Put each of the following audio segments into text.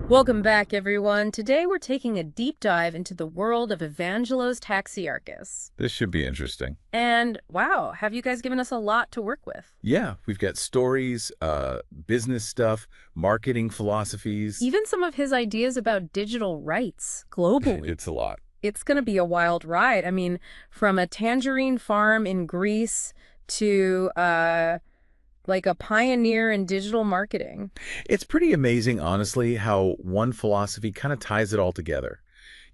Welcome back, everyone. Today we're taking a deep dive into the world of Evangelos Taxiarchis. This should be interesting. And wow, have you guys given us a lot to work with? Yeah, we've got stories, business stuff, marketing philosophies. Even some of his ideas about digital rights globally. It's a lot. It's going to be a wild ride. I mean, from a tangerine farm in Greece to like a pioneer in digital marketing. It's pretty amazing, honestly, how one philosophy kind of ties it all together.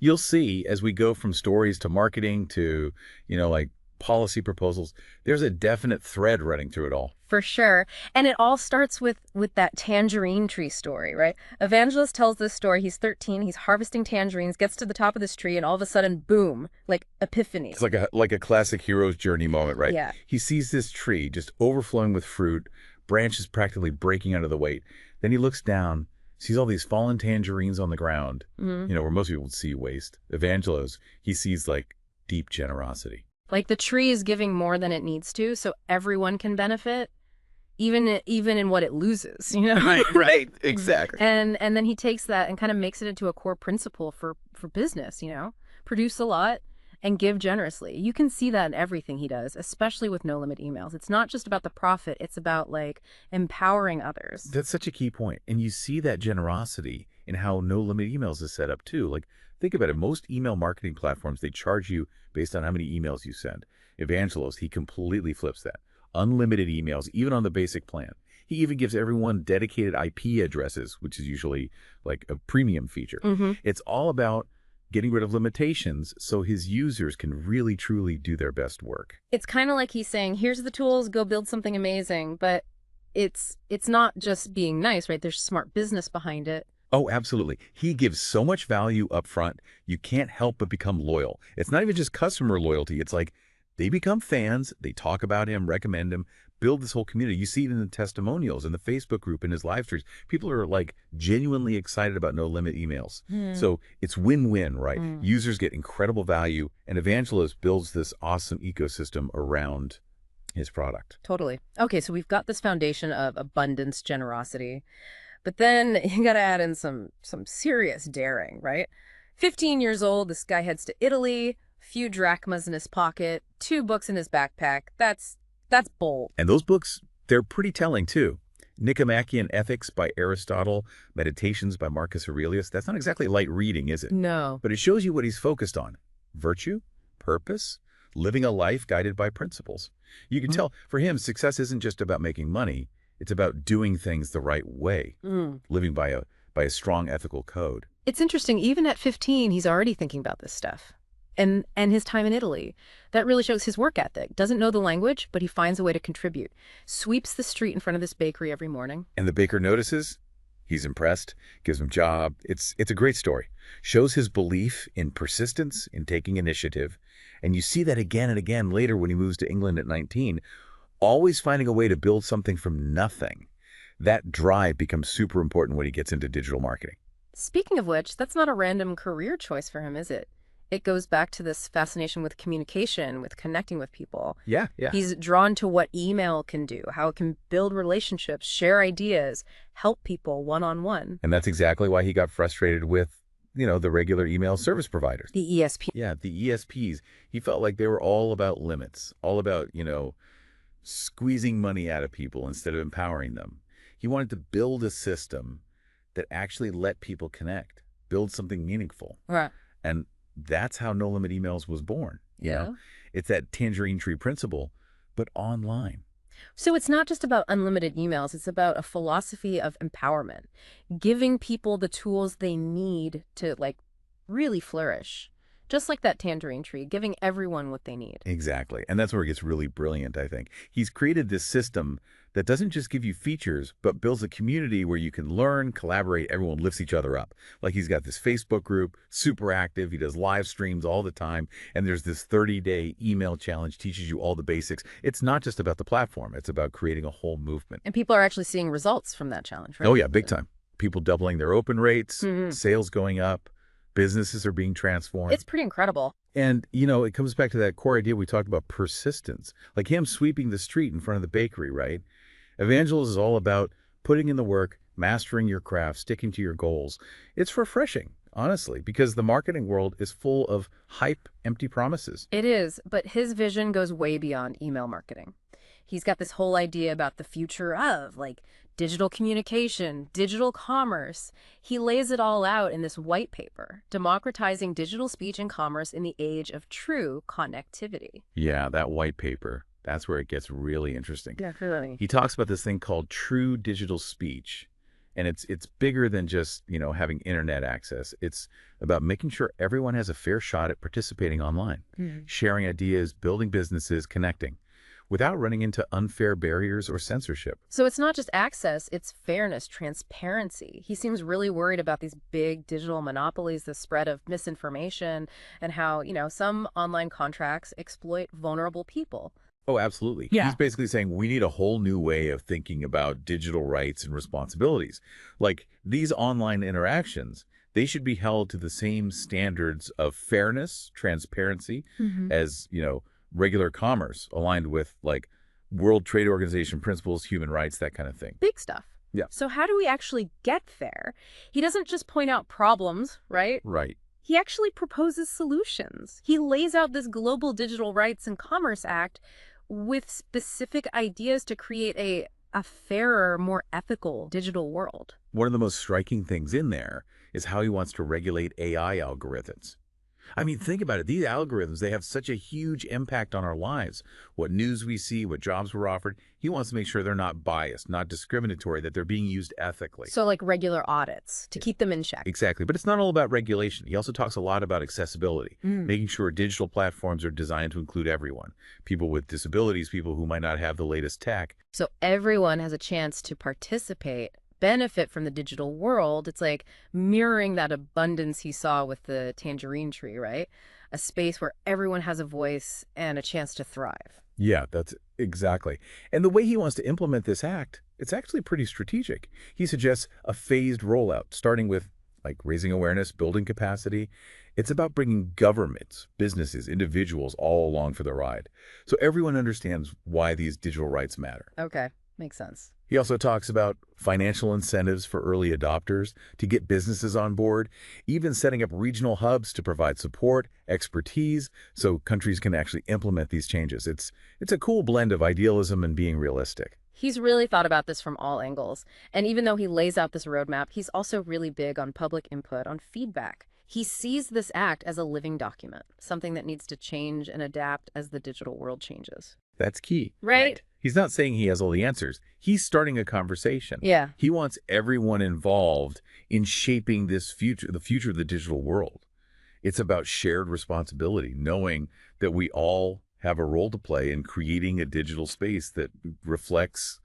You'll see as we go from stories to marketing to, like policy proposals, there's a definite thread running through it all. For sure. And it all starts with that tangerine tree story, right? Evangelist tells this story. He's 13, he's harvesting tangerines, gets to the top of this tree, and all of a sudden, boom, like epiphany. It's like a classic hero's journey moment, right? Yeah. He sees this tree just overflowing with fruit, branches practically breaking under the weight. Then he looks down, sees all these fallen tangerines on the ground, where most people would see waste. Evangelos, he sees like deep generosity. Like the tree is giving more than it needs to, so everyone can benefit, even in what it loses, Right, exactly. And then he takes that and kind of makes it into a core principle for business, produce a lot and give generously. You can see that in everything he does, especially with no limit emails. It's not just about the profit, it's about like empowering others. That's such a key point. And you see that generosity in how no limit emails is set up too. Like, think about it. Most email marketing platforms, they charge you based on how many emails you send. Evangelos, he completely flips that. Unlimited emails, even on the basic plan. He even gives everyone dedicated IP addresses, which is usually like a premium feature. It's all about getting rid of limitations so his users can really, truly do their best work. It's kind of like he's saying, here's the tools, go build something amazing. But it's not just being nice, right? There's smart business behind it. Oh, absolutely. He gives so much value up front, you can't help but become loyal. It's not even just customer loyalty. It's like they become fans, they talk about him, recommend him, build this whole community. You see it in the testimonials, in the Facebook group, in his live streams. People are like genuinely excited about no limit emails. So it's win-win, right? Users get incredible value, and Evangelist builds this awesome ecosystem around his product. Totally. Okay, so we've got this foundation of abundance, generosity. But then you got to add in some serious daring, right? 15 years old, this guy heads to Italy, few drachmas in his pocket, 2 books in his backpack. That's bold. And those books, they're pretty telling too. Nicomachean Ethics by Aristotle, Meditations by Marcus Aurelius. That's not exactly light reading, is it? No. But it shows you what he's focused on. Virtue, purpose, living a life guided by principles. You can tell, for him, success isn't just about making money. It's about doing things the right way, living by a strong ethical code. It's interesting, even at 15, he's already thinking about this stuff. And his time in Italy, that really shows his work ethic. Doesn't know the language, but he finds a way to contribute. Sweeps the street in front of this bakery every morning. And the baker notices, he's impressed, gives him a job. It's a great story. Shows his belief in persistence, in taking initiative. And you see that again and again later when he moves to England at 19, always finding a way to build something from nothing. That drive becomes super important when he gets into digital marketing. Speaking of which, that's not a random career choice for him, is it? It goes back to this fascination with communication, with connecting with people. Yeah. He's drawn to what email can do, how it can build relationships, share ideas, help people one-on-one. And that's exactly why he got frustrated with, the regular email service providers. The ESP. Yeah, the ESPs. He felt like they were all about limits, all about, squeezing money out of people instead of empowering them. He wanted to build a system that actually let people connect, build something meaningful. Right. And that's how No Limit Emails was born. Yeah. It's that tangerine tree principle, but online. So it's not just about unlimited emails. It's about a philosophy of empowerment, giving people the tools they need to really flourish. Just like that tangerine tree, giving everyone what they need. Exactly. And that's where it gets really brilliant, I think. He's created this system that doesn't just give you features, but builds a community where you can learn, collaborate, everyone lifts each other up. Like he's got this Facebook group, super active. He does live streams all the time. And there's this 30-day email challenge, teaches you all the basics. It's not just about the platform. It's about creating a whole movement. And people are actually seeing results from that challenge, right? Oh, yeah, big time. People doubling their open rates, sales going up. Businesses are being transformed. It's pretty incredible. And, it comes back to that core idea we talked about, persistence. Like him sweeping the street in front of the bakery, right? Evangelos is all about putting in the work, mastering your craft, sticking to your goals. It's refreshing, honestly, because the marketing world is full of hype, empty promises. It is, but his vision goes way beyond email marketing. He's got this whole idea about the future of, like, digital communication, digital commerce. He lays it all out in this white paper, democratizing digital speech and commerce in the age of true connectivity. Yeah, that white paper, that's where it gets really interesting. Definitely. He talks about this thing called true digital speech. And it's bigger than just, having internet access. It's about making sure everyone has a fair shot at participating online, sharing ideas, building businesses, connecting, without running into unfair barriers or censorship. So it's not just access, it's fairness, transparency. He seems really worried about these big digital monopolies, the spread of misinformation, and how, some online contracts exploit vulnerable people. Oh, absolutely. Yeah. He's basically saying we need a whole new way of thinking about digital rights and responsibilities. Like these online interactions, they should be held to the same standards of fairness, transparency as, regular commerce aligned with like World Trade Organization principles, human rights, that kind of thing. Big stuff. Yeah. So how do we actually get there? He doesn't just point out problems, right? Right. He actually proposes solutions. He lays out this Global Digital Rights and Commerce Act with specific ideas to create a fairer, more ethical digital world. One of the most striking things in there is how he wants to regulate AI algorithms. I mean, think about it. These algorithms, they have such a huge impact on our lives. What news we see, what jobs we're offered. He wants to make sure they're not biased, not discriminatory, that they're being used ethically. So like regular audits to keep them in check. Exactly. But it's not all about regulation. He also talks a lot about accessibility, making sure digital platforms are designed to include everyone. People with disabilities, people who might not have the latest tech. So everyone has a chance to participate, benefit from the digital world. It's like mirroring that abundance he saw with the tangerine tree, right? A space where everyone has a voice and a chance to thrive. Yeah, that's exactly. And the way he wants to implement this act, it's actually pretty strategic. He suggests a phased rollout, starting with like raising awareness, building capacity. It's about bringing governments, businesses, individuals all along for the ride. So everyone understands why these digital rights matter. Okay, makes sense. He also talks about financial incentives for early adopters to get businesses on board, even setting up regional hubs to provide support, expertise, so countries can actually implement these changes. It's a cool blend of idealism and being realistic. He's really thought about this from all angles. And even though he lays out this roadmap, he's also really big on public input, on feedback. He sees this act as a living document, something that needs to change and adapt as the digital world changes. That's key. Right? He's not saying he has all the answers. He's starting a conversation. Yeah. He wants everyone involved in shaping this future, the future of the digital world. It's about shared responsibility, knowing that we all have a role to play in creating a digital space that reflects,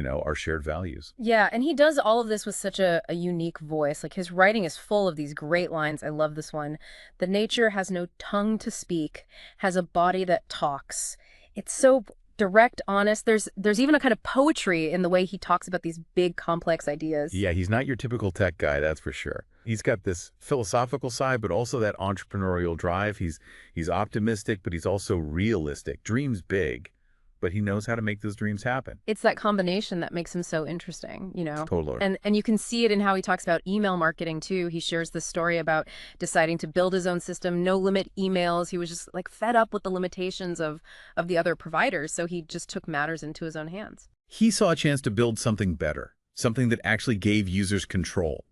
our shared values. Yeah, and he does all of this with such a unique voice. Like his writing is full of these great lines. I love this one. The nature has no tongue to speak, has a body that talks. It's so direct, honest. There's even a kind of poetry in the way he talks about these big, complex ideas. Yeah, he's not your typical tech guy, that's for sure. He's got this philosophical side, but also that entrepreneurial drive. He's optimistic, but he's also realistic. Dreams big, but he knows how to make those dreams happen. It's that combination that makes him so interesting, Totally. And you can see it in how he talks about email marketing too. He shares this story about deciding to build his own system, no limit emails. He was just like fed up with the limitations of the other providers, so he just took matters into his own hands. He saw a chance to build something better, something that actually gave users control.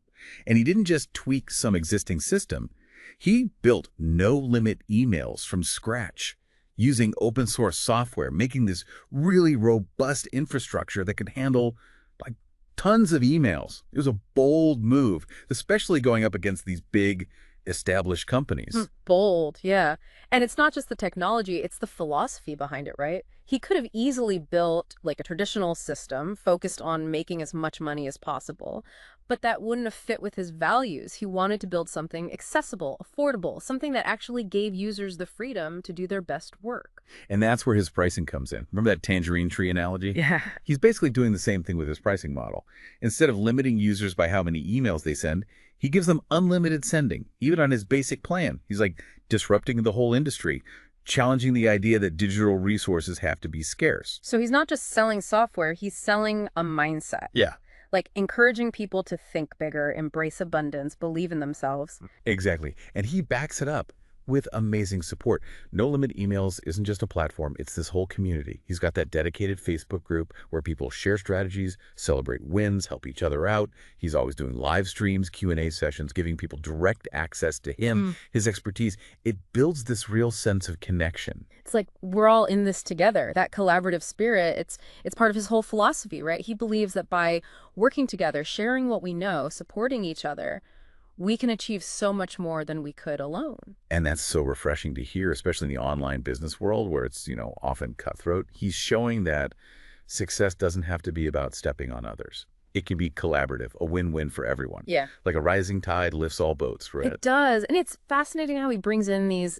And he didn't just tweak some existing system. He built no-limit emails from scratch, using open source software, making this really robust infrastructure that could handle like tons of emails. It was a bold move, especially going up against these big established companies. Bold, yeah. And it's not just the technology, it's the philosophy behind it, right? He could have easily built like a traditional system focused on making as much money as possible, but that wouldn't have fit with his values. He wanted to build something accessible, affordable, something that actually gave users the freedom to do their best work. And that's where his pricing comes in. Remember that tangerine tree analogy? Yeah. He's basically doing the same thing with his pricing model. Instead of limiting users by how many emails they send, he gives them unlimited sending, even on his basic plan. He's like disrupting the whole industry, challenging the idea that digital resources have to be scarce. So he's not just selling software, he's selling a mindset. Yeah. like encouraging people to think bigger, embrace abundance, believe in themselves. Exactly. And he backs it up with amazing support. No Limit Emails isn't just a platform, it's this whole community. He's got that dedicated Facebook group where people share strategies, celebrate wins, help each other out. He's always doing live streams, Q&A sessions, giving people direct access to him, his expertise. It builds this real sense of connection. It's like we're all in this together. That collaborative spirit, it's part of his whole philosophy, right? He believes that by working together, sharing what we know, supporting each other, we can achieve so much more than we could alone. And that's so refreshing to hear, especially in the online business world where it's, often cutthroat. He's showing that success doesn't have to be about stepping on others. It can be collaborative, a win-win for everyone. Yeah. Like a rising tide lifts all boats, right? It does. And it's fascinating how he brings in these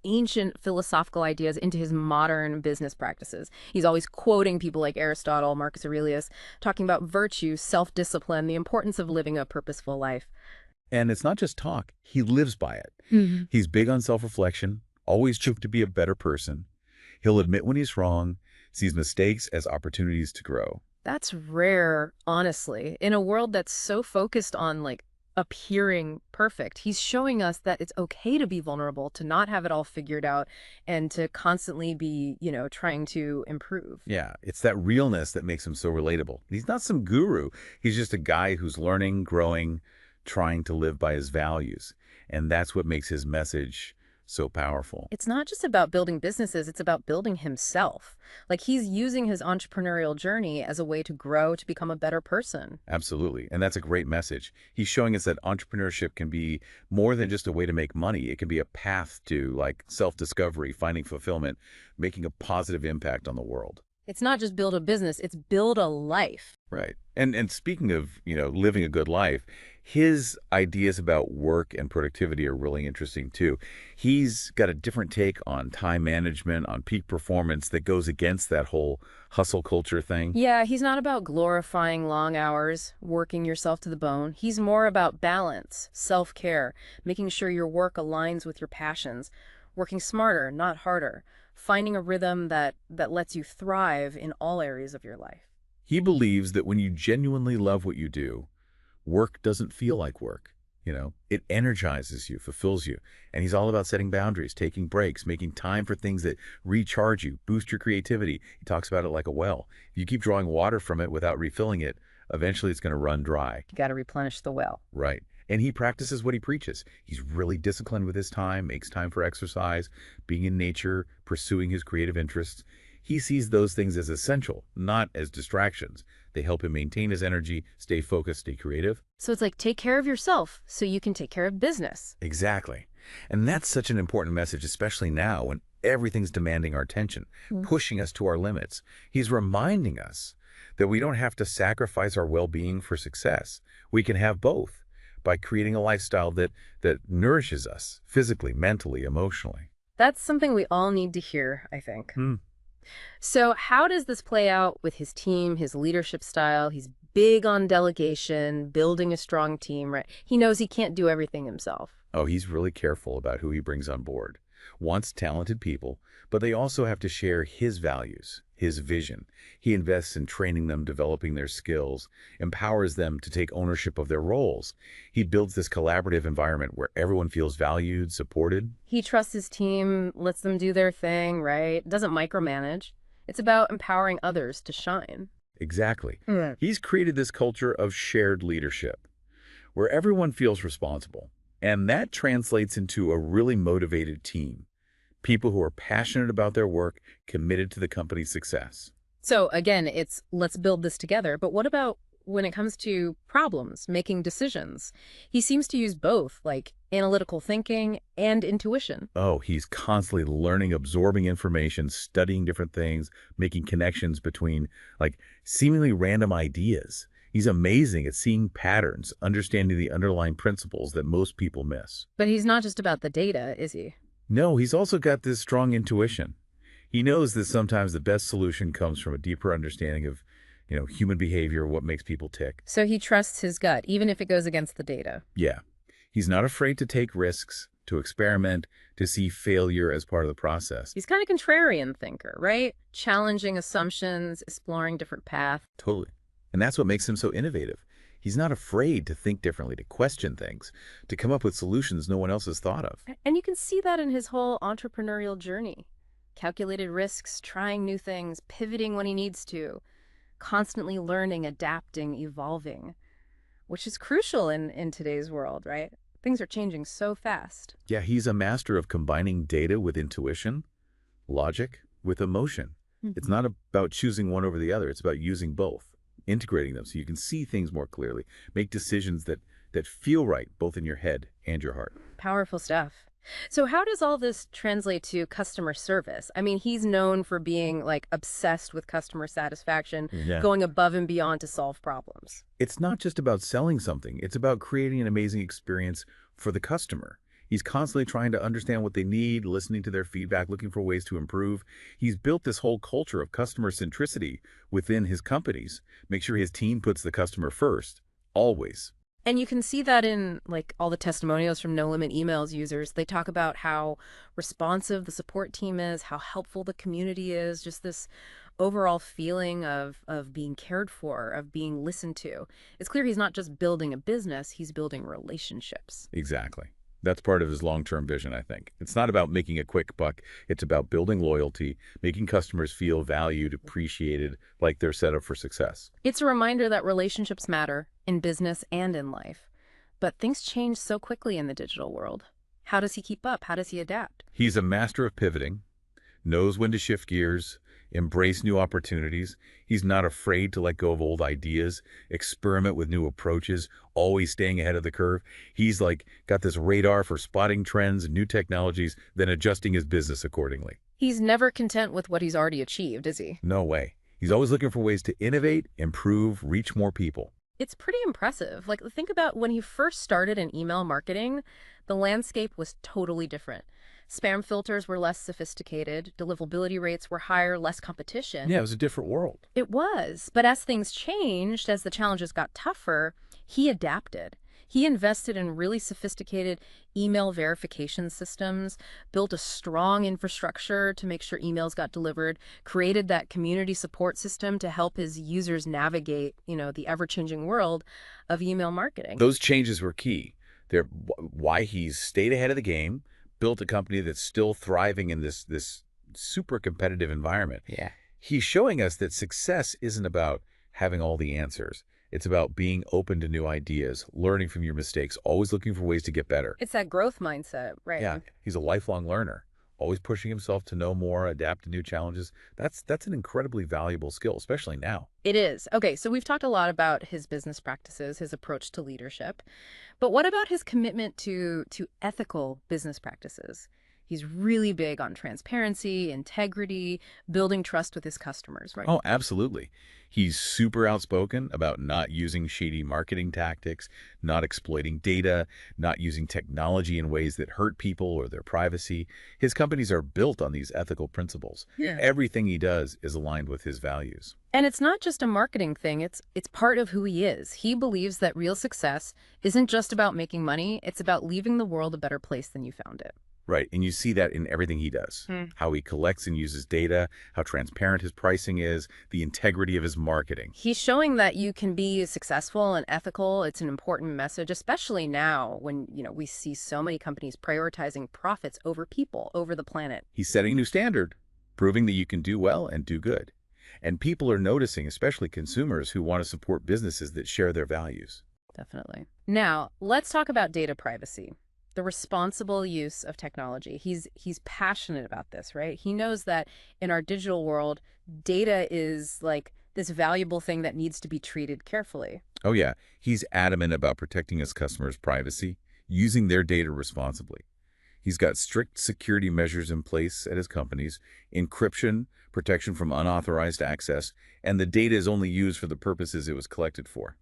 ancient philosophical ideas into his modern business practices. He's always quoting people like Aristotle, Marcus Aurelius, talking about virtue, self-discipline, the importance of living a purposeful life. And it's not just talk. He lives by it. Hmm. He's big on self-reflection, always trying to be a better person. He'll admit when he's wrong, sees mistakes as opportunities to grow. That's rare, honestly. In a world that's so focused on like appearing perfect, he's showing us that it's okay to be vulnerable, to not have it all figured out, and to constantly be, trying to improve. Yeah, it's that realness that makes him so relatable. He's not some guru. He's just a guy who's learning, growing, trying to live by his values. And that's what makes his message so powerful. It's not just about building businesses, it's about building himself. Like he's using his entrepreneurial journey as a way to grow, to become a better person. Absolutely. And that's a great message. He's showing us that entrepreneurship can be more than just a way to make money. It can be a path to like self-discovery, finding fulfillment, making a positive impact on the world. It's not just build a business, it's build a life. Right. And speaking of, living a good life, his ideas about work and productivity are really interesting too. He's got a different take on time management, on peak performance that goes against that whole hustle culture thing. Yeah, he's not about glorifying long hours, working yourself to the bone. He's more about balance, self-care, making sure your work aligns with your passions, working smarter, not harder, finding a rhythm that lets you thrive in all areas of your life. He believes that when you genuinely love what you do, work doesn't feel like work. It energizes you, fulfills you. And he's all about setting boundaries, taking breaks, making time for things that recharge you, boost your creativity. He talks about it like a well. If you keep drawing water from it without refilling it, eventually it's going to run dry. You got to replenish the well. Right. And he practices what he preaches. He's really disciplined with his time, makes time for exercise, being in nature, pursuing his creative interests. He sees those things as essential, not as distractions. They help him maintain his energy, stay focused, stay creative. So it's like take care of yourself so you can take care of business. Exactly. And that's such an important message, especially now when everything's demanding our attention, pushing us to our limits. He's reminding us that we don't have to sacrifice our well-being for success. We can have both by creating a lifestyle that nourishes us physically, mentally, emotionally. That's something we all need to hear, I think. Hmm. So how does this play out with his team, his leadership style? He's big on delegation, building a strong team, right? He knows he can't do everything himself. Oh, he's really careful about who he brings on board. Wants talented people, but they also have to share his values, his vision. He invests in training them, developing their skills, empowers them to take ownership of their roles. He builds this collaborative environment where everyone feels valued, supported. He trusts his team, lets them do their thing, right? Doesn't micromanage. It's about empowering others to shine. Exactly. Mm. He's created this culture of shared leadership, where everyone feels responsible. And that translates into a really motivated team. People who are passionate about their work, committed to the company's success. So again, it's let's build this together. But what about when it comes to problems, making decisions? He seems to use both, like analytical thinking and intuition. Oh, he's constantly learning, absorbing information, studying different things, making connections between, like, seemingly random ideas. He's amazing at seeing patterns, understanding the underlying principles that most people miss. But he's not just about the data, is he? No, he's also got this strong intuition. He knows that sometimes the best solution comes from a deeper understanding of, human behavior, what makes people tick. So he trusts his gut, even if it goes against the data. Yeah. He's not afraid to take risks, to experiment, to see failure as part of the process. He's kind of contrarian thinker, right? Challenging assumptions, exploring different paths. Totally. And that's what makes him so innovative. He's not afraid to think differently, to question things, to come up with solutions no one else has thought of. And you can see that in his whole entrepreneurial journey. Calculated risks, trying new things, pivoting when he needs to, constantly learning, adapting, evolving, which is crucial in today's world, right? Things are changing so fast. Yeah, he's a master of combining data with intuition, logic with emotion. It's Mhm. not about choosing one over the other. It's about using both, integrating them so you can see things more clearly, make decisions that feel right both in your head and your heart. Powerful stuff. So how does all this translate to customer service? I mean, he's known for being like obsessed with customer satisfaction, Yeah. going above and beyond to solve problems. It's not just about selling something. It's about creating an amazing experience for the customer. He's constantly trying to understand what they need, listening to their feedback, looking for ways to improve. He's built this whole culture of customer centricity within his companies. Make sure his team puts the customer first, always. And you can see that in like all the testimonials from No Limit Emails users. They talk about how responsive the support team is, how helpful the community is, just this overall feeling of being cared for, of being listened to. It's clear he's not just building a business, he's building relationships. Exactly. That's part of his long-term vision, I think. It's not about making a quick buck. It's about building loyalty, making customers feel valued, appreciated, like they're set up for success. It's a reminder that relationships matter in business and in life. But things change so quickly in the digital world. How does he keep up? How does he adapt? He's a master of pivoting, knows when to shift gears, embrace new opportunities. He's not afraid to let go of old ideas, experiment with new approaches, always staying ahead of the curve. He's like got this radar for spotting trends and new technologies, then adjusting his business accordingly. He's never content with what he's already achieved, is he? No way. He's always looking for ways to innovate, improve, reach more people. It's pretty impressive. Like, think about when he first started in email marketing, the landscape was totally different. Spam filters were less sophisticated, deliverability rates were higher, less competition. Yeah, it was a different world. It was. But as things changed, as the challenges got tougher, he adapted. He invested in really sophisticated email verification systems, built a strong infrastructure to make sure emails got delivered, created that community support system to help his users navigate, the ever-changing world of email marketing. Those changes were key. They're why he's stayed ahead of the game, built a company that's still thriving in this super competitive environment. Yeah. He's showing us that success isn't about having all the answers. It's about being open to new ideas, learning from your mistakes, always looking for ways to get better. It's that growth mindset, right? Yeah, he's a lifelong learner, always pushing himself to know more, adapt to new challenges. That's an incredibly valuable skill, especially now. It is. Okay, so we've talked a lot about his business practices, his approach to leadership. But what about his commitment to ethical business practices? He's really big on transparency, integrity, building trust with his customers, right? Oh, absolutely. He's super outspoken about not using shady marketing tactics, not exploiting data, not using technology in ways that hurt people or their privacy. His companies are built on these ethical principles. Yeah. Everything he does is aligned with his values. And it's not just a marketing thing, it's part of who he is. He believes that real success isn't just about making money, it's about leaving the world a better place than you found it. Right, and you see that in everything he does. How he collects and uses data, how transparent his pricing is, the integrity of his marketing. He's showing that you can be successful and ethical. It's an important message, especially now when, we see so many companies prioritizing profits over people, over the planet. He's setting a new standard, proving that you can do well and do good. And people are noticing, especially consumers who want to support businesses that share their values. Definitely. Now, let's talk about data privacy. The responsible use of technology. He's passionate about this, right? He knows that in our digital world, data is like this valuable thing that needs to be treated carefully. Oh yeah, he's adamant about protecting his customers' privacy, using their data responsibly. He's got strict security measures in place at his companies, encryption, protection from unauthorized access, and the data is only used for the purposes it was collected for.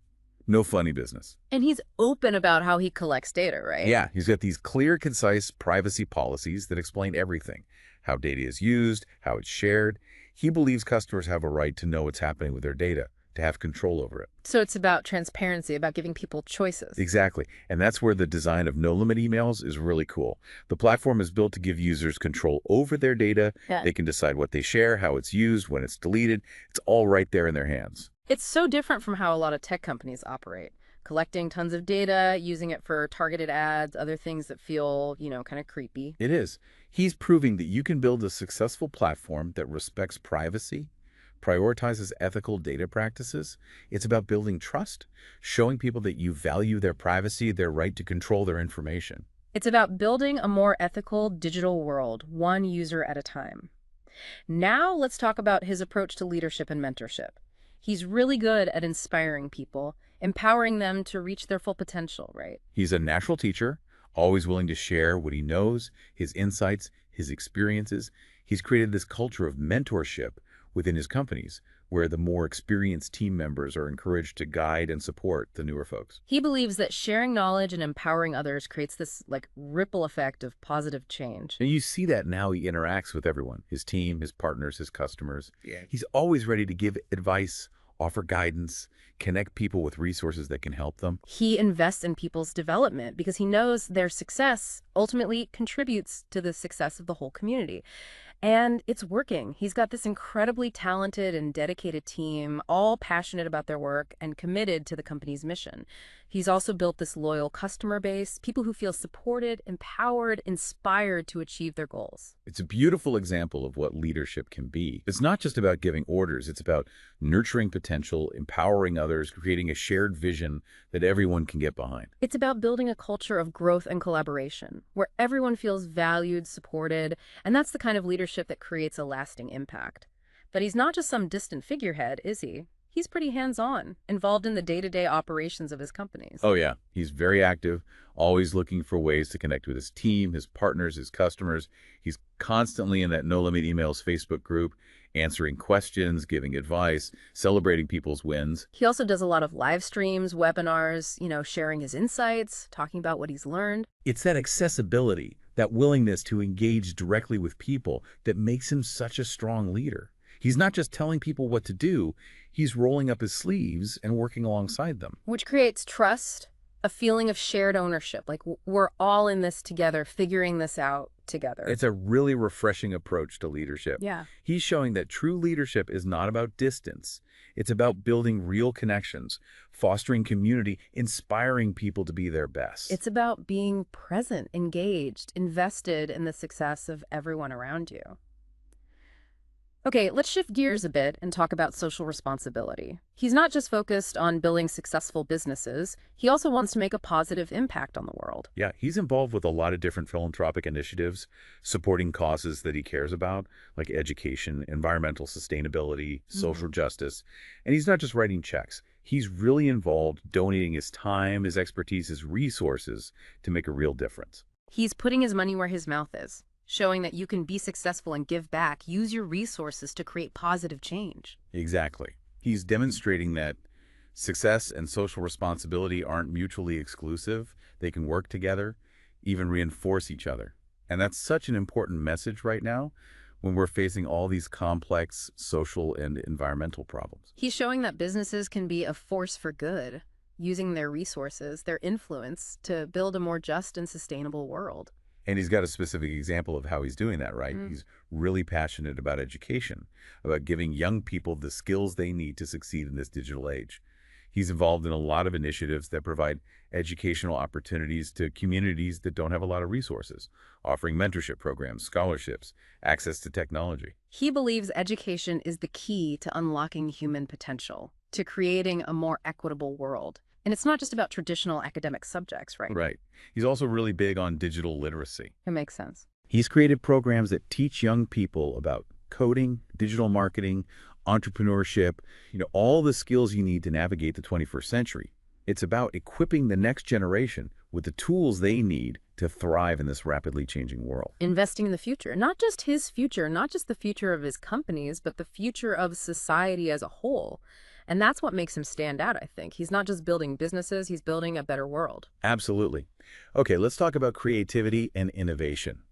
No funny business. And he's open about how he collects data, right? Yeah, he's got these clear, concise privacy policies that explain everything. How data is used, how it's shared. He believes customers have a right to know what's happening with their data, to have control over it. So it's about transparency, about giving people choices. Exactly. And that's where the design of No Limit Emails is really cool. The platform is built to give users control over their data. Yeah. They can decide what they share, how it's used, when it's deleted. It's all right there in their hands. It's so different from how a lot of tech companies operate, collecting tons of data, using it for targeted ads, other things that feel, kind of creepy. It is. He's proving that you can build a successful platform that respects privacy, prioritizes ethical data practices. It's about building trust, showing people that you value their privacy, their right to control their information. It's about building a more ethical digital world, one user at a time. Now let's talk about his approach to leadership and mentorship. He's really good at inspiring people, empowering them to reach their full potential, right? He's a natural teacher, always willing to share what he knows, his insights, his experiences. He's created this culture of mentorship within his companies, where the more experienced team members are encouraged to guide and support the newer folks. He believes that sharing knowledge and empowering others creates this ripple effect of positive change. And you see that in how he interacts with everyone, his team, his partners, his customers. Yeah. He's always ready to give advice, offer guidance, connect people with resources that can help them. He invests in people's development because he knows their success ultimately contributes to the success of the whole community. And it's working. He's got this incredibly talented and dedicated team, all passionate about their work and committed to the company's mission. He's also built this loyal customer base, people who feel supported, empowered, inspired to achieve their goals. It's a beautiful example of what leadership can be. It's not just about giving orders. It's about nurturing potential, empowering others, creating a shared vision that everyone can get behind. It's about building a culture of growth and collaboration, where everyone feels valued, supported, and that's the kind of leadership that creates a lasting impact. But he's not just some distant figurehead, is he? He's pretty hands-on, involved in the day-to-day operations of his companies. Oh, yeah. He's very active, always looking for ways to connect with his team, his partners, his customers. He's constantly in that No Limit Emails Facebook group, answering questions, giving advice, celebrating people's wins. He also does a lot of live streams, webinars, sharing his insights, talking about what he's learned. It's that accessibility, that willingness to engage directly with people that makes him such a strong leader. He's not just telling people what to do, he's rolling up his sleeves and working alongside them. Which creates trust, a feeling of shared ownership, like we're all in this together, figuring this out together. It's a really refreshing approach to leadership. Yeah. He's showing that true leadership is not about distance. It's about building real connections, fostering community, inspiring people to be their best. It's about being present, engaged, invested in the success of everyone around you. Okay, let's shift gears a bit and talk about social responsibility. He's not just focused on building successful businesses, he also wants to make a positive impact on the world. Yeah, he's involved with a lot of different philanthropic initiatives, supporting causes that he cares about, like education, environmental sustainability, social justice. And he's not just writing checks. He's really involved, donating his time, his expertise, his resources to make a real difference. He's putting his money where his mouth is, showing that you can be successful and give back, use your resources to create positive change. Exactly. He's demonstrating that success and social responsibility aren't mutually exclusive. They can work together, even reinforce each other. And that's such an important message right now when we're facing all these complex social and environmental problems. He's showing that businesses can be a force for good, using their resources, their influence, to build a more just and sustainable world. And he's got a specific example of how he's doing that, right? He's really passionate about education, about giving young people the skills they need to succeed in this digital age. He's involved in a lot of initiatives that provide educational opportunities to communities that don't have a lot of resources, offering mentorship programs, scholarships, access to technology. He believes education is the key to unlocking human potential, to creating a more equitable world. And it's not just about traditional academic subjects, right? Right. He's also really big on digital literacy. It makes sense. He's created programs that teach young people about coding, digital marketing, entrepreneurship, all the skills you need to navigate the 21st century. It's about equipping the next generation with the tools they need to thrive in this rapidly changing world. Investing in the future, not just his future, not just the future of his companies, but the future of society as a whole. And that's what makes him stand out, I think. He's not just building businesses, he's building a better world. Absolutely. Okay, let's talk about creativity and innovation.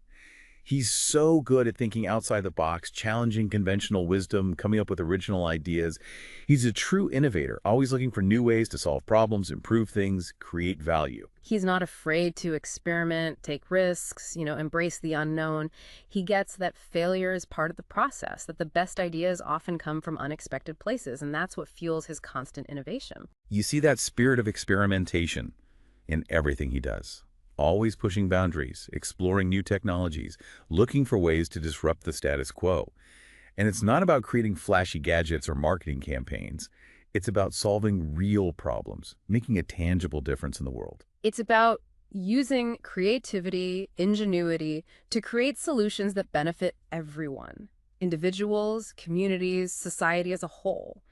He's so good at thinking outside the box, challenging conventional wisdom, coming up with original ideas. He's a true innovator, always looking for new ways to solve problems, improve things, create value. He's not afraid to experiment, take risks, embrace the unknown. He gets that failure is part of the process, that the best ideas often come from unexpected places, and that's what fuels his constant innovation. You see that spirit of experimentation in everything he does. Always pushing boundaries, exploring new technologies, looking for ways to disrupt the status quo. And it's not about creating flashy gadgets or marketing campaigns. It's about solving real problems, making a tangible difference in the world. It's about using creativity, ingenuity to create solutions that benefit everyone, individuals, communities, society as a whole.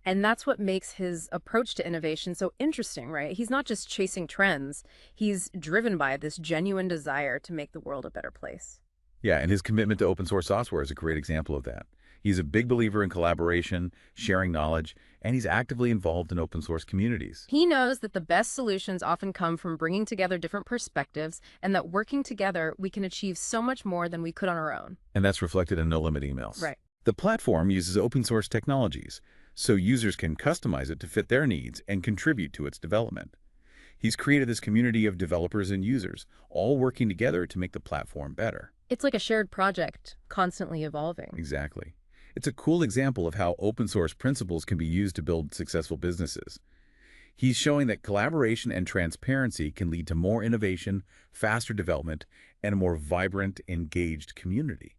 And that's what makes his approach to innovation so interesting, right? He's not just chasing trends. He's driven by this genuine desire to make the world a better place. Yeah, and his commitment to open source software is a great example of that. He's a big believer in collaboration, sharing knowledge, and he's actively involved in open source communities. He knows that the best solutions often come from bringing together different perspectives and that working together, we can achieve so much more than we could on our own. And that's reflected in No Limit emails. Right. The platform uses open source technologies, so users can customize it to fit their needs and contribute to its development. He's created this community of developers and users, all working together to make the platform better. It's like a shared project, constantly evolving. Exactly. It's a cool example of how open source principles can be used to build successful businesses. He's showing that collaboration and transparency can lead to more innovation, faster development, and a more vibrant, engaged community.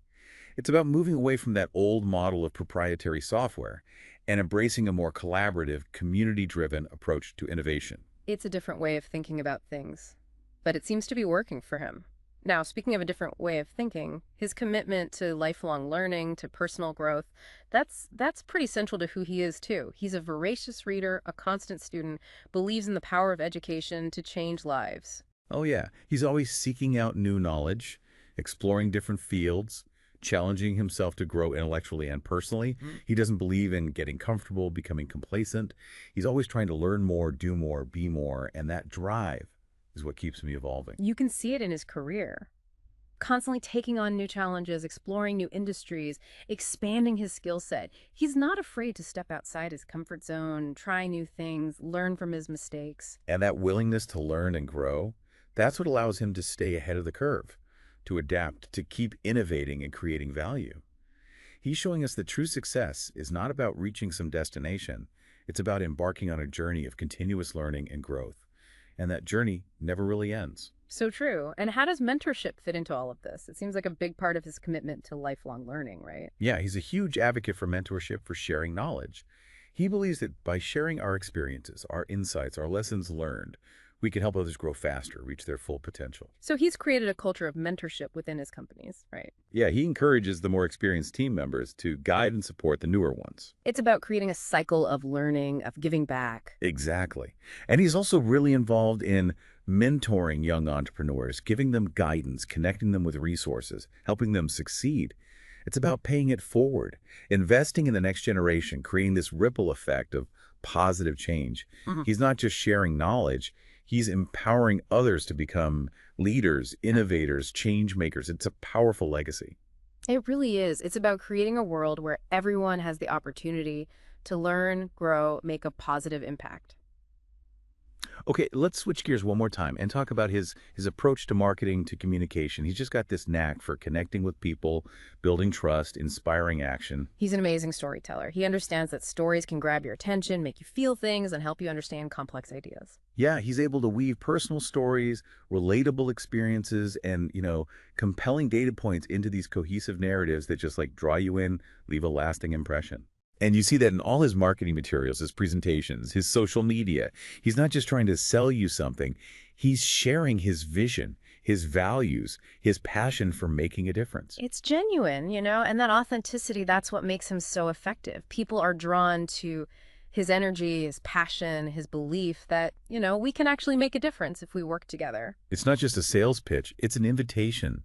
It's about moving away from that old model of proprietary software and embracing a more collaborative, community-driven approach to innovation. It's a different way of thinking about things, but it seems to be working for him. Now, speaking of a different way of thinking, his commitment to lifelong learning, to personal growth, that's pretty central to who he is too. He's a voracious reader, a constant student, believes in the power of education to change lives. Oh yeah, he's always seeking out new knowledge, exploring different fields, challenging himself to grow intellectually and personally. He doesn't believe in getting comfortable, becoming complacent. He's always trying to learn more, do more, be more, and that drive is what keeps me evolving. You can see it in his career. Constantly taking on new challenges, exploring new industries, expanding his skill set. He's not afraid to step outside his comfort zone, try new things, learn from his mistakes. And that willingness to learn and grow, that's what allows him to stay ahead of the curve, to adapt, to keep innovating and creating value. He's showing us that true success is not about reaching some destination. It's about embarking on a journey of continuous learning and growth. And that journey never really ends. So true. And how does mentorship fit into all of this? It seems like a big part of his commitment to lifelong learning, right? Yeah, he's a huge advocate for mentorship, for sharing knowledge. He believes that by sharing our experiences, our insights, our lessons learned, we can help others grow faster, reach their full potential. So he's created a culture of mentorship within his companies, right? Yeah, he encourages the more experienced team members to guide and support the newer ones. It's about creating a cycle of learning, of giving back. Exactly. And he's also really involved in mentoring young entrepreneurs, giving them guidance, connecting them with resources, helping them succeed. It's about paying it forward, investing in the next generation, creating this ripple effect of positive change. He's not just sharing knowledge, he's empowering others to become leaders, innovators, change makers. It's a powerful legacy. It really is. It's about creating a world where everyone has the opportunity to learn, grow, make a positive impact. Okay, let's switch gears one more time and talk about his approach to marketing, to communication. He's just got this knack for connecting with people, building trust, inspiring action. He's an amazing storyteller. He understands that stories can grab your attention, make you feel things, and help you understand complex ideas. Yeah, he's able to weave personal stories, relatable experiences, and, compelling data points into these cohesive narratives that just like draw you in, leave a lasting impression. And you see that in all his marketing materials, his presentations, his social media. He's not just trying to sell you something. He's sharing his vision, his values, his passion for making a difference. It's genuine, and that authenticity, that's what makes him so effective. People are drawn to his energy, his passion, his belief that, we can actually make a difference if we work together. It's not just a sales pitch. It's an invitation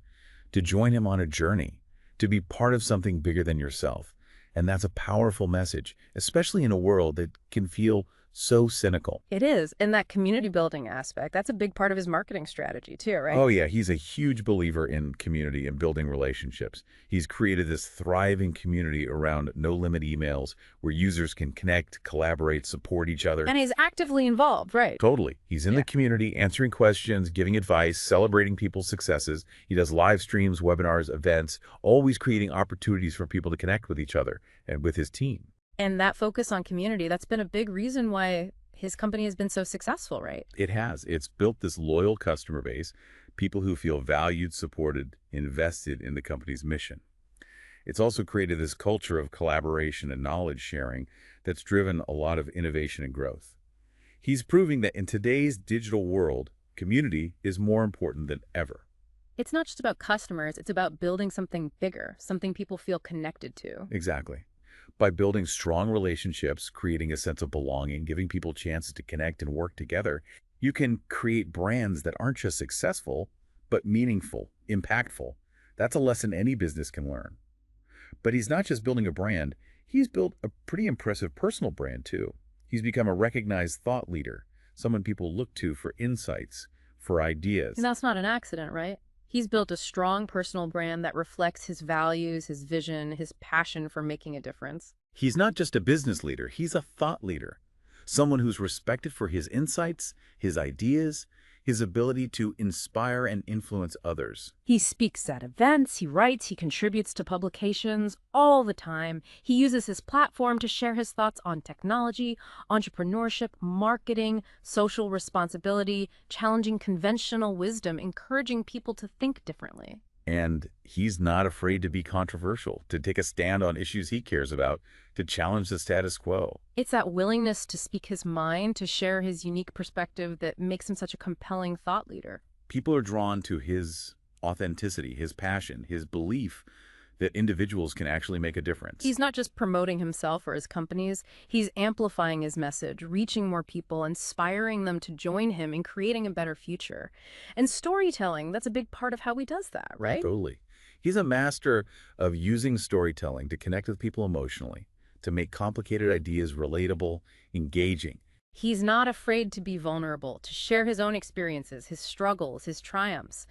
to join him on a journey, to be part of something bigger than yourself. And that's a powerful message, especially in a world that can feel So cynical. It is. And that community building aspect, that's a big part of his marketing strategy too, right? Oh, yeah, he's a huge believer in community and building relationships. He's created this thriving community around no-limit emails where users can connect, collaborate, support each other. And he's actively involved, right? Totally. He's in the Yeah. community, answering questions, giving advice, celebrating people's successes. He does live streams, webinars, events, always creating opportunities for people to connect with each other and with his team. And that focus on community, that's been a big reason why his company has been so successful, right? It has. It's built this loyal customer base, people who feel valued, supported, invested in the company's mission. It's also created this culture of collaboration and knowledge sharing that's driven a lot of innovation and growth. He's proving that in today's digital world, community is more important than ever. It's not just about customers, it's about building something bigger, something people feel connected to. Exactly. By building strong relationships, creating a sense of belonging, giving people chances to connect and work together, you can create brands that aren't just successful, but meaningful, impactful. That's a lesson any business can learn. But he's not just building a brand, he's built a pretty impressive personal brand too. He's become a recognized thought leader, someone people look to for insights, for And ideas. that's not an accident, right? He's built a strong personal brand that reflects his values, his vision, his passion for making a difference. He's not just a business leader, he's a thought leader, someone who's respected for his insights, his ideas, his ability to inspire and influence others. He speaks at events, he writes, he contributes to publications all the time. He uses his platform to share his thoughts on technology, entrepreneurship, marketing, social responsibility, challenging conventional wisdom, encouraging people to think differently. And he's not afraid to be controversial, to take a stand on issues he cares about, to challenge the status quo. It's that willingness to speak his mind, to share his unique perspective that makes him such a compelling thought leader. People are drawn to his authenticity, his passion, his belief that individuals can actually make a difference. He's not just promoting himself or his companies, he's amplifying his message, reaching more people, inspiring them to join him in creating a better future. And storytelling, that's a big part of how he does that, right? Totally. He's a master of using storytelling to connect with people emotionally, to make complicated ideas relatable, engaging. He's not afraid to be vulnerable, to share his own experiences, his struggles, his triumphs.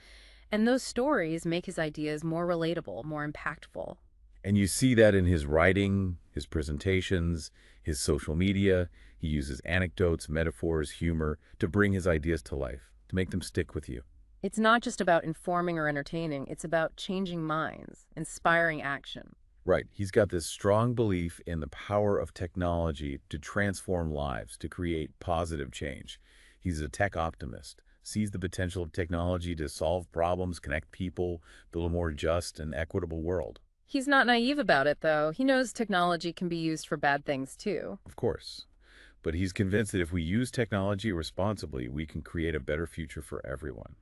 And those stories make his ideas more relatable, more impactful. And you see that in his writing, his presentations, his social media. He uses anecdotes, metaphors, humor to bring his ideas to life, to make them stick with you. It's not just about informing or entertaining, it's about changing minds, inspiring action. Right. He's got this strong belief in the power of technology to transform lives, to create positive change. He's a tech optimist, sees the potential of technology to solve problems, connect people, build a more just and equitable world. He's not naive about it, though. He knows technology can be used for bad things, too. Of course. But he's convinced that if we use technology responsibly, we can create a better future for everyone.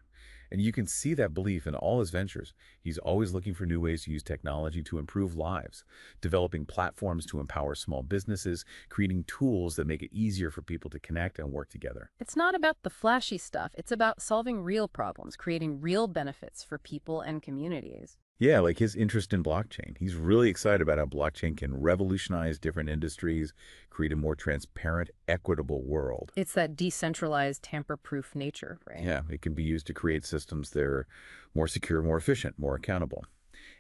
And you can see that belief in all his ventures. He's always looking for new ways to use technology to improve lives, developing platforms to empower small businesses, creating tools that make it easier for people to connect and work together. It's not about the flashy stuff, it's about solving real problems, creating real benefits for people and communities. Yeah, like his interest in blockchain. He's really excited about how blockchain can revolutionize different industries, create a more transparent, equitable world. It's that decentralized, tamper-proof nature, right? Yeah, it can be used to create systems that are more secure, more efficient, more accountable.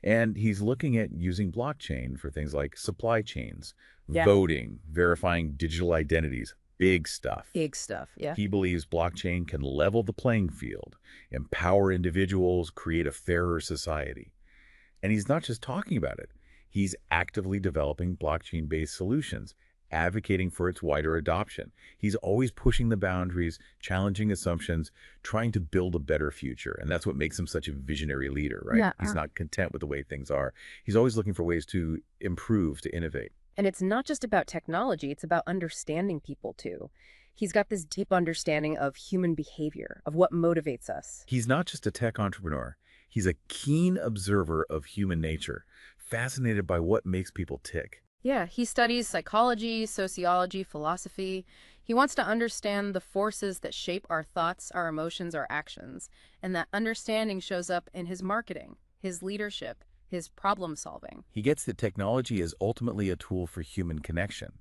And he's looking at using blockchain for things like supply chains, Yeah. voting, verifying digital identities, big stuff. Big stuff, yeah. He believes blockchain can level the playing field, empower individuals, create a fairer society. And he's not just talking about it. He's actively developing blockchain-based solutions, advocating for its wider adoption. He's always pushing the boundaries, challenging assumptions, trying to build a better future. And that's what makes him such a visionary leader, right? Yeah. He's not content with the way things are. He's always looking for ways to improve, to innovate. And it's not just about technology, it's about understanding people, too. He's got this deep understanding of human behavior, of what motivates us. He's not just a tech entrepreneur. He's a keen observer of human nature, fascinated by what makes people tick. Yeah, he studies psychology, sociology, philosophy. He wants to understand the forces that shape our thoughts, our emotions, our actions. And that understanding shows up in his marketing, his leadership, his problem solving. He gets that technology is ultimately a tool for human connection.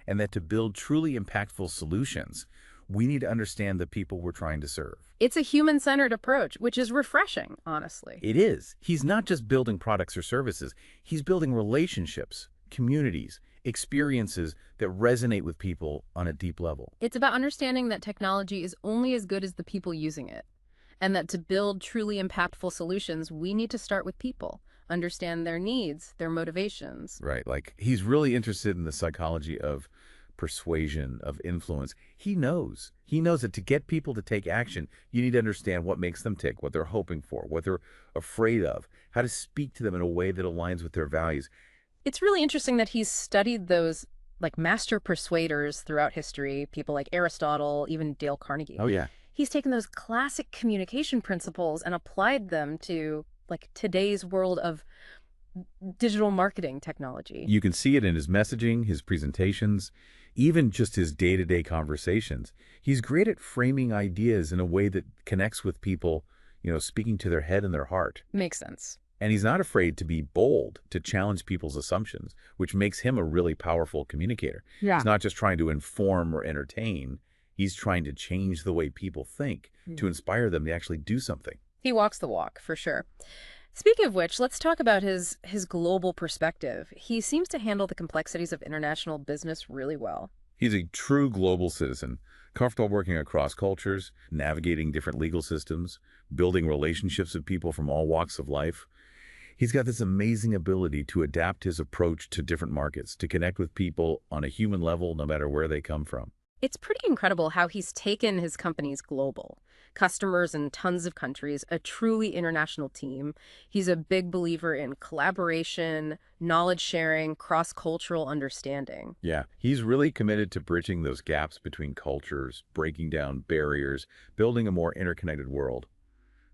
and that to build truly impactful solutions, we need to understand the people we're trying to serve. It's a human-centered approach, which is refreshing, honestly. It is. He's not just building products or services. He's building relationships, communities, experiences that resonate with people on a deep level. It's about understanding that technology is only as good as the people using it, and that to build truly impactful solutions, we need to start with people, understand their needs, their motivations. Right. Like he's really interested in the psychology of persuasion, of influence. He knows. He knows that to get people to take action, you need to understand what makes them tick, what they're hoping for, what they're afraid of, how to speak to them in a way that aligns with their values. It's really interesting that he's studied those like master persuaders throughout history, people like Aristotle, even Dale Carnegie. Oh, yeah. He's taken those classic communication principles and applied them to like today's world of digital marketing technology. You can see it in his messaging, his presentations, even just his day-to-day conversations. He's great at framing ideas in a way that connects with people, speaking to their head and their heart. Makes sense. And he's not afraid to be bold, to challenge people's assumptions, which makes him a really powerful communicator. Yeah. He's not just trying to inform or entertain. He's trying to change the way people think, to inspire them to actually do something. He walks the walk, for sure. Speaking of which, let's talk about his global perspective. He seems to handle the complexities of international business really well. He's a true global citizen, comfortable working across cultures, navigating different legal systems, building relationships with people from all walks of life. He's got this amazing ability to adapt his approach to different markets, to connect with people on a human level, no matter where they come from. It's pretty incredible how he's taken his companies global. Customers in tons of countries, a truly international team. He's a big believer in collaboration, knowledge sharing, cross-cultural understanding. Yeah, he's really committed to bridging those gaps between cultures, breaking down barriers, building a more interconnected world,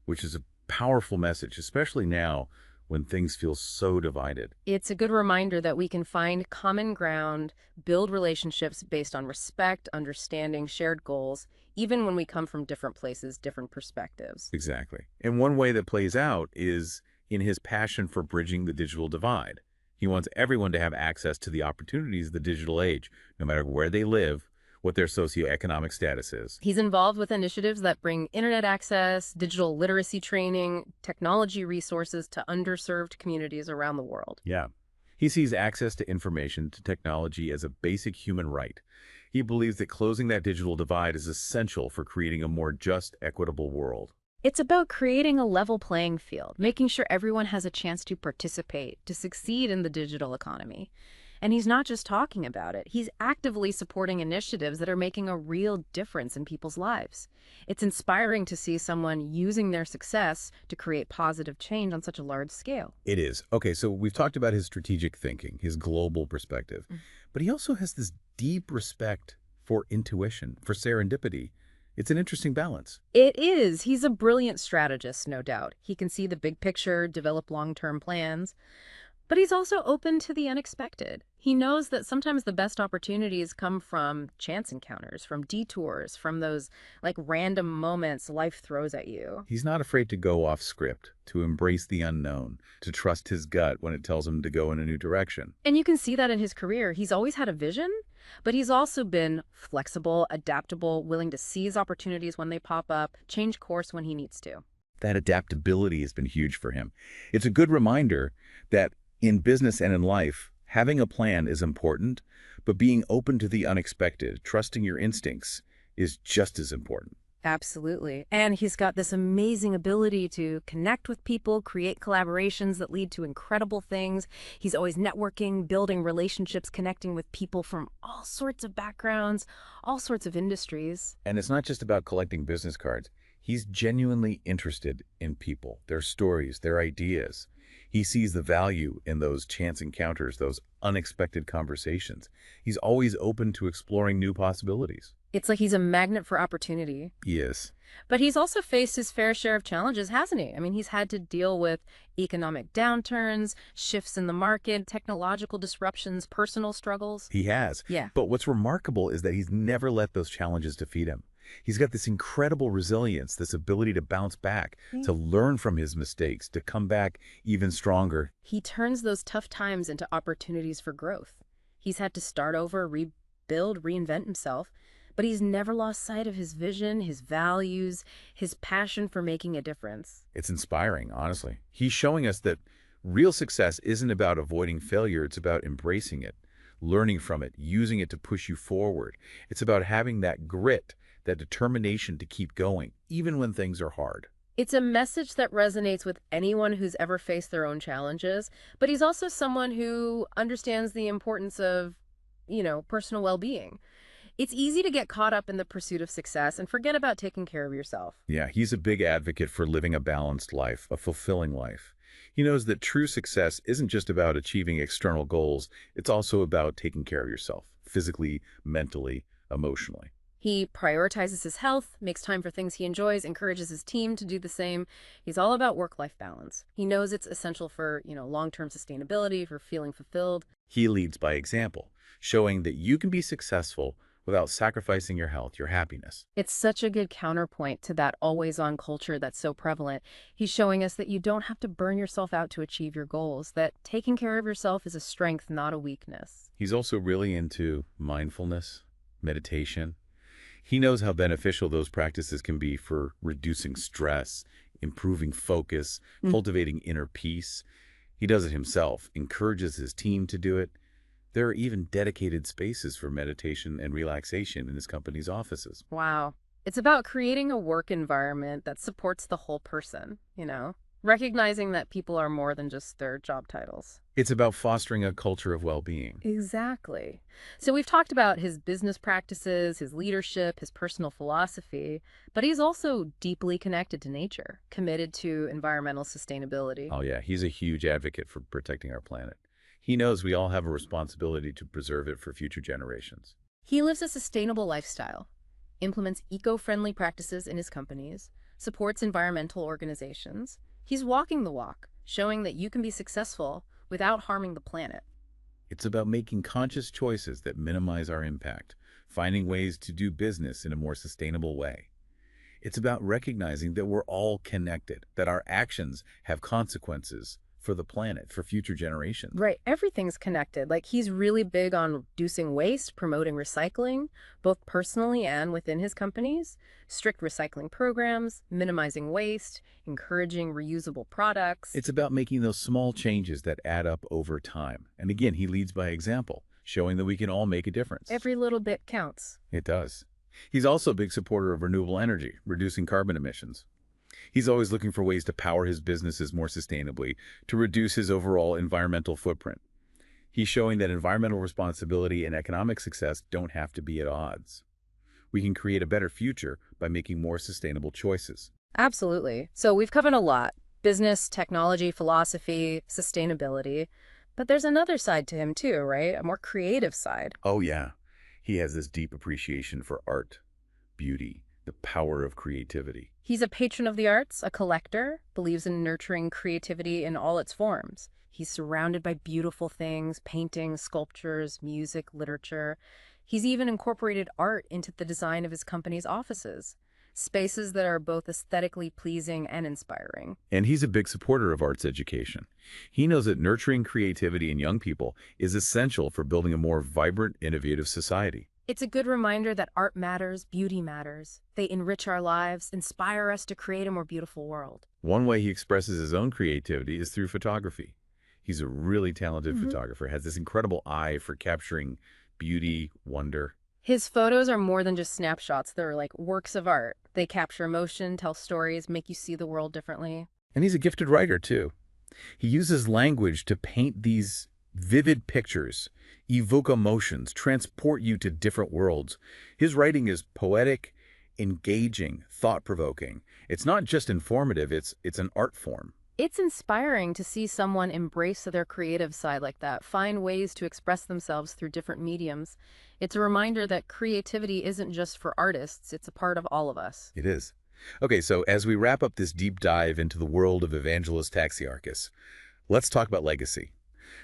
which is a powerful message, especially now when things feel so divided. It's a good reminder that we can find common ground, build relationships based on respect, understanding, shared goals, even when we come from different places, different perspectives. Exactly. And one way that plays out is in his passion for bridging the digital divide. He wants everyone to have access to the opportunities of the digital age, no matter where they live, what their socioeconomic status is. He's involved with initiatives that bring internet access, digital literacy training, technology resources to underserved communities around the world. Yeah. He sees access to information, to technology as a basic human right. He believes that closing that digital divide is essential for creating a more just, equitable world. It's about creating a level playing field, making sure everyone has a chance to participate, to succeed in the digital economy. And he's not just talking about it. He's actively supporting initiatives that are making a real difference in people's lives. It's inspiring to see someone using their success to create positive change on such a large scale. It is. Okay, so we've talked about his strategic thinking, his global perspective, but he also has this deep respect for intuition, for serendipity. It's an interesting balance. It is. He's a brilliant strategist, no doubt. He can see the big picture, develop long-term plans. But he's also open to the unexpected. He knows that sometimes the best opportunities come from chance encounters, from detours, from those like random moments life throws at you. He's not afraid to go off script, to embrace the unknown, to trust his gut when it tells him to go in a new direction. And you can see that in his career. He's always had a vision, but he's also been flexible, adaptable, willing to seize opportunities when they pop up, change course when he needs to. That adaptability has been huge for him. It's a good reminder that in business and in life, having a plan is important, but being open to the unexpected, trusting your instincts, is just as important. Absolutely. And he's got this amazing ability to connect with people, create collaborations that lead to incredible things. He's always networking, building relationships, connecting with people from all sorts of backgrounds, all sorts of industries. And it's not just about collecting business cards. He's genuinely interested in people, their stories, their ideas. He sees the value in those chance encounters, those unexpected conversations. He's always open to exploring new possibilities. It's like he's a magnet for opportunity. He is. But he's also faced his fair share of challenges, hasn't he? I mean, he's had to deal with economic downturns, shifts in the market, technological disruptions, personal struggles. He has. Yeah. But what's remarkable is that he's never let those challenges defeat him. He's got this incredible resilience, this ability to bounce back, to learn from his mistakes, to come back even stronger. He turns those tough times into opportunities for growth. He's had to start over, build, reinvent himself, but he's never lost sight of his vision, his values, his passion for making a difference. It's inspiring, honestly. He's showing us that real success isn't about avoiding failure, it's about embracing it, learning from it, using it to push you forward. It's about having that grit, that determination to keep going, even when things are hard. It's a message that resonates with anyone who's ever faced their own challenges, but he's also someone who understands the importance of, personal well-being. It's easy to get caught up in the pursuit of success and forget about taking care of yourself. Yeah, he's a big advocate for living a balanced life, a fulfilling life. He knows that true success isn't just about achieving external goals, it's also about taking care of yourself, physically, mentally, emotionally. He prioritizes his health, makes time for things he enjoys, encourages his team to do the same. He's all about work-life balance. He knows it's essential for, long-term sustainability, for feeling fulfilled. He leads by example, showing that you can be successful without sacrificing your health, your happiness. It's such a good counterpoint to that always-on culture that's so prevalent. He's showing us that you don't have to burn yourself out to achieve your goals, that taking care of yourself is a strength, not a weakness. He's also really into mindfulness, meditation. He knows how beneficial those practices can be for reducing stress, improving focus, cultivating inner peace. He does it himself, encourages his team to do it. There are even dedicated spaces for meditation and relaxation in his company's offices. Wow. It's about creating a work environment that supports the whole person, recognizing that people are more than just their job titles. It's about fostering a culture of well-being. Exactly. So we've talked about his business practices, his leadership, his personal philosophy, but he's also deeply connected to nature, committed to environmental sustainability. Oh yeah, he's a huge advocate for protecting our planet. He knows we all have a responsibility to preserve it for future generations. He lives a sustainable lifestyle, implements eco-friendly practices in his companies, supports environmental organizations. He's walking the walk, showing that you can be successful without harming the planet. It's about making conscious choices that minimize our impact, finding ways to do business in a more sustainable way. It's about recognizing that we're all connected, that our actions have consequences for the planet, for future generations. Right, everything's connected. Like he's really big on reducing waste, promoting recycling, both personally and within his companies, strict recycling programs, minimizing waste, encouraging reusable products. It's about making those small changes that add up over time. And again, he leads by example, showing that we can all make a difference. Every little bit counts. It does. He's also a big supporter of renewable energy, reducing carbon emissions. He's always looking for ways to power his businesses more sustainably, to reduce his overall environmental footprint. He's showing that environmental responsibility and economic success don't have to be at odds. We can create a better future by making more sustainable choices. Absolutely. So we've covered a lot: business, technology, philosophy, sustainability. But there's another side to him too, right? A more creative side. Oh yeah, he has this deep appreciation for art, beauty, the power of creativity. He's a patron of the arts, a collector, believes in nurturing creativity in all its forms. He's surrounded by beautiful things, paintings, sculptures, music, literature. He's even incorporated art into the design of his company's offices, spaces that are both aesthetically pleasing and inspiring. And he's a big supporter of arts education. He knows that nurturing creativity in young people is essential for building a more vibrant, innovative society. It's a good reminder that art matters, beauty matters. They enrich our lives, inspire us to create a more beautiful world. One way he expresses his own creativity is through photography. He's a really talented photographer, has this incredible eye for capturing beauty, wonder. His photos are more than just snapshots. They're like works of art. They capture emotion, tell stories, make you see the world differently. And he's a gifted writer, too. He uses language to paint these vivid pictures, evoke emotions, transport you to different worlds. His writing is poetic, engaging, thought-provoking. It's not just informative, it's an art form. It's inspiring to see someone embrace their creative side like that, find ways to express themselves through different mediums. It's a reminder that creativity isn't just for artists, it's a part of all of us. It is. Okay, so as we wrap up this deep dive into the world of Evangelos Taxiarchis, let's talk about legacy.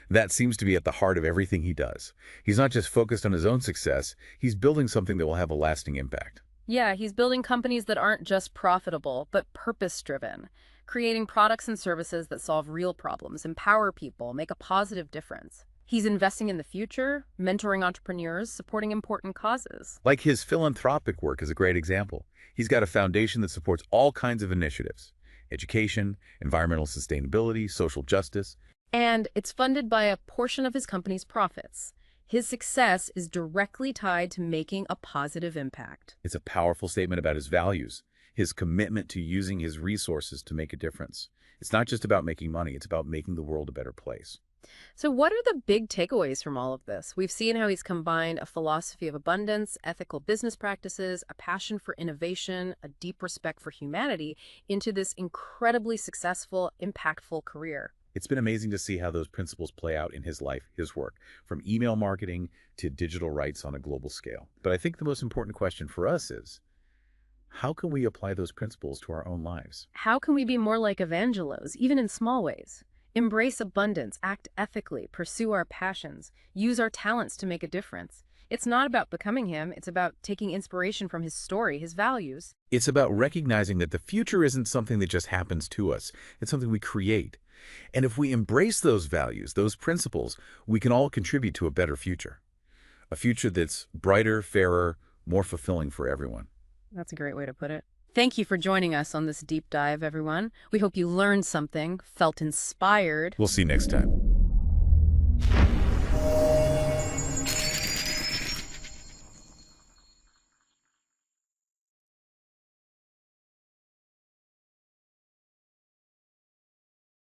That seems to be at the heart of everything he does. He's not just focused on his own success, he's building something that will have a lasting impact. Yeah, he's building companies that aren't just profitable, but purpose-driven, creating products and services that solve real problems, empower people, make a positive difference. He's investing in the future, mentoring entrepreneurs, supporting important causes. Like his philanthropic work is a great example. He's got a foundation that supports all kinds of initiatives: education, environmental sustainability, social justice. And it's funded by a portion of his company's profits. His success is directly tied to making a positive impact. It's a powerful statement about his values, his commitment to using his resources to make a difference. It's not just about making money, it's about making the world a better place. So, what are the big takeaways from all of this? We've seen how he's combined a philosophy of abundance, ethical business practices, a passion for innovation, a deep respect for humanity into this incredibly successful, impactful career. It's been amazing to see how those principles play out in his life, his work, from email marketing to digital rights on a global scale. But I think the most important question for us is, how can we apply those principles to our own lives? How can we be more like Evangelos, even in small ways? Embrace abundance, act ethically, pursue our passions, use our talents to make a difference. It's not about becoming him, it's about taking inspiration from his story, his values. It's about recognizing that the future isn't something that just happens to us. It's something we create. And if we embrace those values, those principles, we can all contribute to a better future. A future that's brighter, fairer, more fulfilling for everyone. That's a great way to put it. Thank you for joining us on this deep dive, everyone. We hope you learned something, felt inspired. We'll see you next time.